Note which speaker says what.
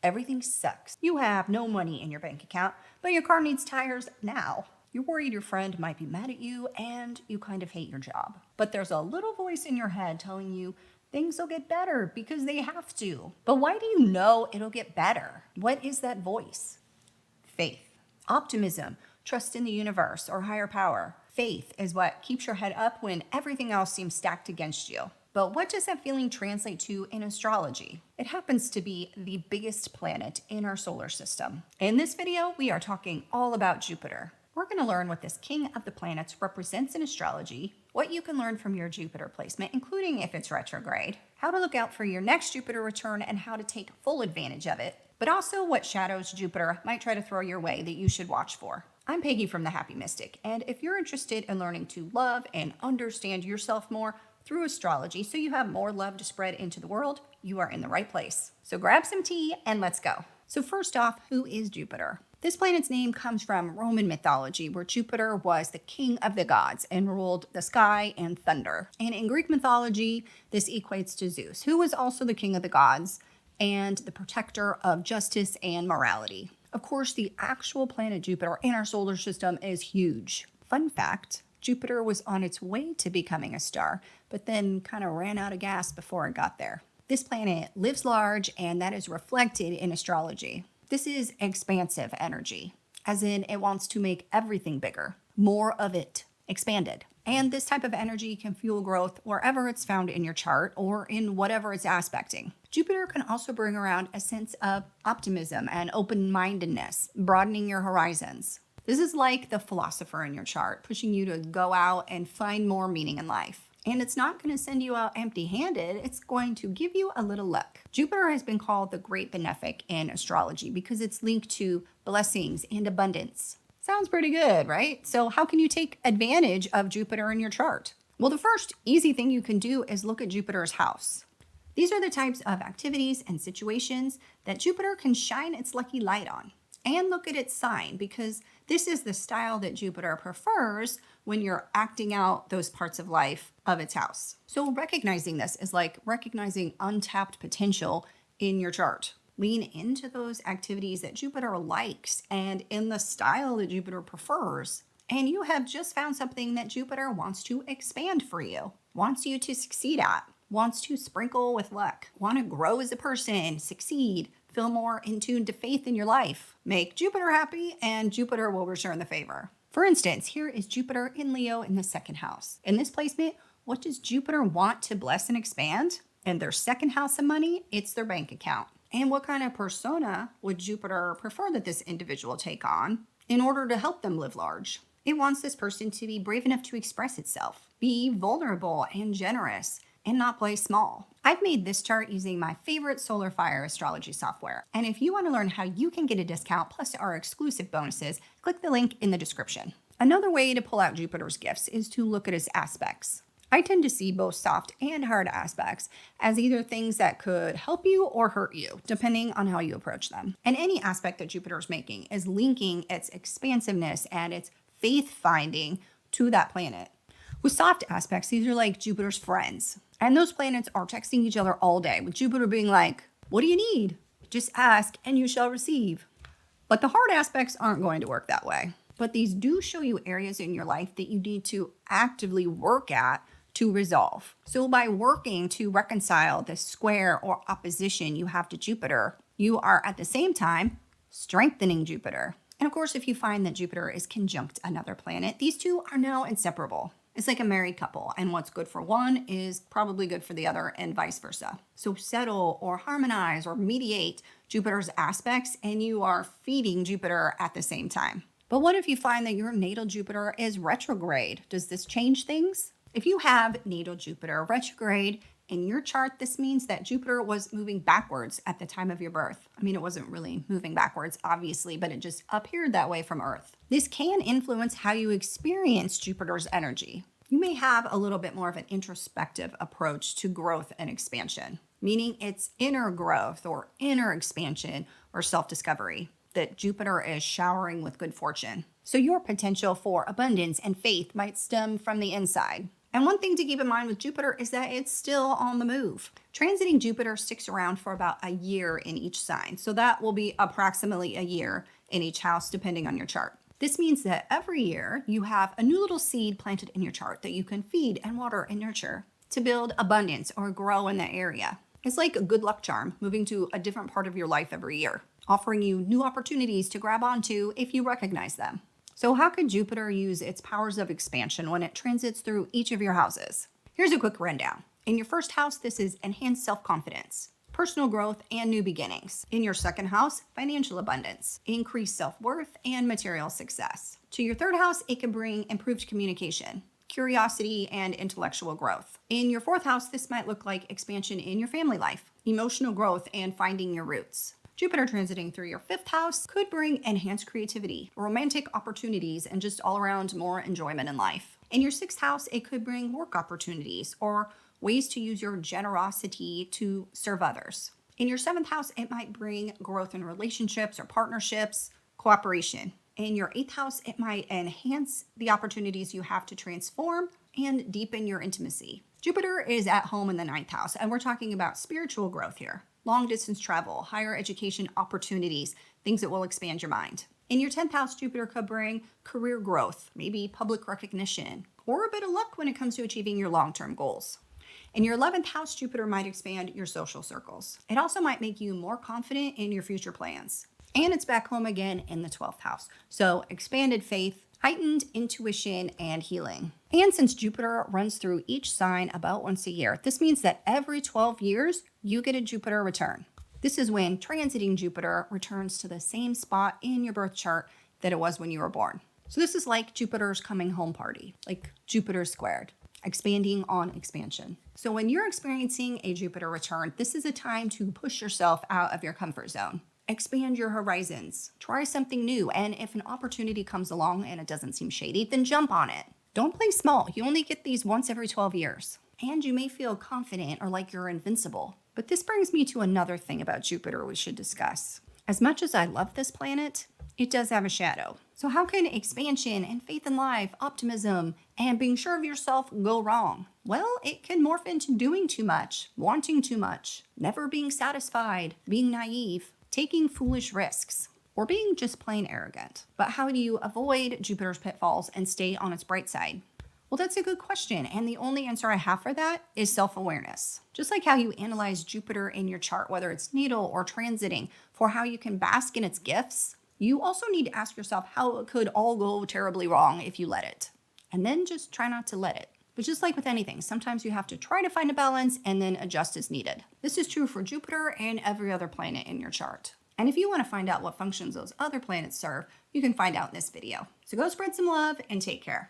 Speaker 1: Everything sucks. You have no money in your bank account, but your car needs tires now. You're worried your friend might be mad at you and you kind of hate your job. But there's a little voice in your head telling you things will get better because they have to. But why do you know it'll get better? What is that voice? Faith, optimism, trust in the universe or higher power. Faith is what keeps your head up when everything else seems stacked against you. But what does that feeling translate to in astrology? It happens to be the biggest planet in our solar system. In this video, we are talking all about Jupiter. We're going to learn what this king of the planets represents in astrology, what you can learn from your Jupiter placement, including if it's retrograde, how to look out for your next Jupiter return and how to take full advantage of it, but also what shadows Jupiter might try to throw your way that you should watch for. I'm Peggy from The Happy Mystic, and if you're interested in learning to love and understand yourself more through astrology so you have more love to spread into the world, you are in the right place. So grab some tea and let's go. So first off, who is Jupiter? This planet's name comes from Roman mythology, where Jupiter was the king of the gods and ruled the sky and thunder. And in Greek mythology, this equates to Zeus, who was also the king of the gods and the protector of justice and morality. Of course, the actual planet Jupiter in our solar system is huge. Fun fact, Jupiter was on its way to becoming a star, but then kind of ran out of gas before it got there. This planet lives large, and that is reflected in astrology. This is expansive energy, as in it wants to make everything bigger, more of it, expanded. And this type of energy can fuel growth wherever it's found in your chart or in whatever it's aspecting. Jupiter can also bring around a sense of optimism and open-mindedness, broadening your horizons. This is like the philosopher in your chart, pushing you to go out and find more meaning in life. And it's not going to send you out empty-handed, it's going to give you a little luck. Jupiter has been called the great benefic in astrology because it's linked to blessings and abundance. Sounds pretty good, right? So how can you take advantage of Jupiter in your chart? Well, the first easy thing you can do is look at Jupiter's house. These are the types of activities and situations that Jupiter can shine its lucky light on. And look at its sign, because this is the style that Jupiter prefers when you're acting out those parts of life of its house. So recognizing this is like recognizing untapped potential in your chart. Lean into those activities that Jupiter likes and in the style that Jupiter prefers. And you have just found something that Jupiter wants to expand for you, wants you to succeed at, wants to sprinkle with luck, want to grow as a person, succeed, feel more in tune to faith in your life. Make Jupiter happy and Jupiter will return the favor. For instance, here is Jupiter in Leo in the second house. In this placement, what does Jupiter want to bless and expand? In their second house of money, it's their bank account. And what kind of persona would Jupiter prefer that this individual take on in order to help them live large? It wants this person to be brave enough to express itself, be vulnerable and generous, and not play small. I've made this chart using my favorite Solar Fire astrology software. And if you want to learn how you can get a discount plus our exclusive bonuses, click the link in the description. Another way to pull out Jupiter's gifts is to look at his aspects. I tend to see both soft and hard aspects as either things that could help you or hurt you, depending on how you approach them. And any aspect that Jupiter is making is linking its expansiveness and its faith-finding to that planet. With soft aspects, these are like Jupiter's friends. And those planets are texting each other all day, with Jupiter being like, what do you need? Just ask and you shall receive. But the hard aspects aren't going to work that way. But these do show you areas in your life that you need to actively work at to resolve. So by working to reconcile this square or opposition you have to Jupiter, you are at the same time strengthening Jupiter. And of course, if you find that Jupiter is conjunct another planet, these two are now inseparable. It's like a married couple, and what's good for one is probably good for the other and vice versa. So settle or harmonize or mediate Jupiter's aspects, and you are feeding Jupiter at the same time. But what if you find that your natal Jupiter is retrograde? Does this change things? If you have natal Jupiter retrograde in your chart, this means that Jupiter was moving backwards at the time of your birth. I mean, it wasn't really moving backwards, obviously, but it just appeared that way from Earth. This can influence how you experience Jupiter's energy. You may have a little bit more of an introspective approach to growth and expansion, meaning it's inner growth or inner expansion or self-discovery that Jupiter is showering with good fortune. So your potential for abundance and faith might stem from the inside. And one thing to keep in mind with Jupiter is that it's still on the move. Transiting Jupiter sticks around for about a year in each sign. So that will be approximately a year in each house, depending on your chart. This means that every year you have a new little seed planted in your chart that you can feed and water and nurture to build abundance or grow in that area. It's like a good luck charm, moving to a different part of your life every year, offering you new opportunities to grab onto if you recognize them. So how could Jupiter use its powers of expansion when it transits through each of your houses? Here's a quick rundown. In your first house, this is enhanced self-confidence, personal growth, and new beginnings. In your second house, financial abundance, increased self-worth, and material success. To your third house, it can bring improved communication, curiosity, and intellectual growth. In your fourth house, this might look like expansion in your family life, emotional growth, and finding your roots. Jupiter transiting through your fifth house could bring enhanced creativity, romantic opportunities, and just all around more enjoyment in life. In your sixth house, it could bring work opportunities or ways to use your generosity to serve others. In your seventh house, it might bring growth in relationships or partnerships, cooperation. In your eighth house, it might enhance the opportunities you have to transform and deepen your intimacy. Jupiter is at home in the ninth house, and we're talking about spiritual growth here. Long distance travel, higher education opportunities, things that will expand your mind. In your 10th house, Jupiter could bring career growth, maybe public recognition, or a bit of luck when it comes to achieving your long-term goals. In your 11th house, Jupiter might expand your social circles. It also might make you more confident in your future plans. And it's back home again in the 12th house. So expanded faith, heightened intuition, and healing. And since Jupiter runs through each sign about once a year, this means that every 12 years, you get a Jupiter return. This is when transiting Jupiter returns to the same spot in your birth chart that it was when you were born. So this is like Jupiter's coming home party, like Jupiter squared, expanding on expansion. So when you're experiencing a Jupiter return, this is a time to push yourself out of your comfort zone. Expand your horizons, try something new, and if an opportunity comes along and it doesn't seem shady, then jump on it. Don't play small. You only get these once every 12 years. And you may feel confident or like you're invincible. But this brings me to another thing about Jupiter we should discuss. As much as I love this planet, it does have a shadow. So how can expansion and faith in life, optimism, and being sure of yourself go wrong? Well, it can morph into doing too much, wanting too much, never being satisfied, being naive, taking foolish risks, or being just plain arrogant. But how do you avoid Jupiter's pitfalls and stay on its bright side? Well, that's a good question, and the only answer I have for that is self-awareness. Just like how you analyze Jupiter in your chart, whether it's natal or transiting, for how you can bask in its gifts, you also need to ask yourself how it could all go terribly wrong if you let it. And then just try not to let it. But just like with anything, sometimes you have to try to find a balance and then adjust as needed. This is true for Jupiter and every other planet in your chart. And if you want to find out what functions those other planets serve, you can find out in this video. So go spread some love and take care.